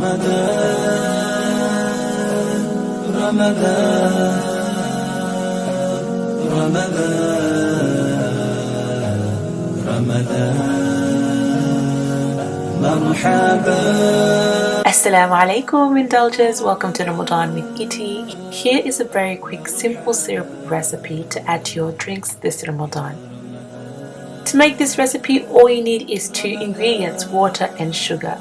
Assalamu alaikum indulgers, welcome to Ramadan with Iti. Here is a very quick simple syrup recipe to add to your drinks this Ramadan. To make this recipe, all you need is 2 ingredients, water and sugar.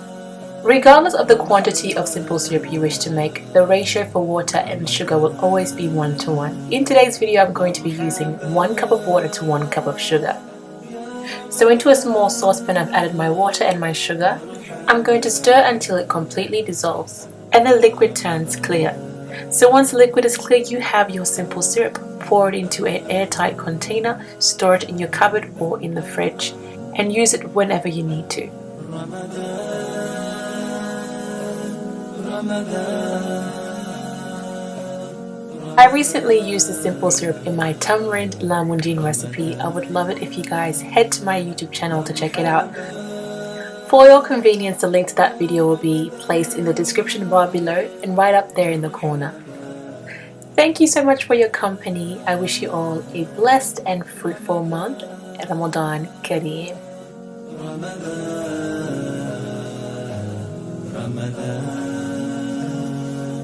Regardless of the quantity of simple syrup you wish to make, the ratio for water and sugar will always be 1:1. In today's video, I'm going to be using 1 cup of water to 1 cup of sugar. So into a small saucepan, I've added my water and my sugar. I'm going to stir until it completely dissolves and the liquid turns clear. So once the liquid is clear, you have your simple syrup. Pour it into an airtight container, store it in your cupboard or in the fridge, and use it whenever you need to. I recently used the simple syrup in my Tamarind Lamugin recipe. I would love it if you guys head to my YouTube channel to check it out. For your convenience, the link to that video will be placed in the description bar below and right up there in the corner. Thank you so much for your company. I wish you all a blessed and fruitful month. Ramadan Kareem. Ramadan.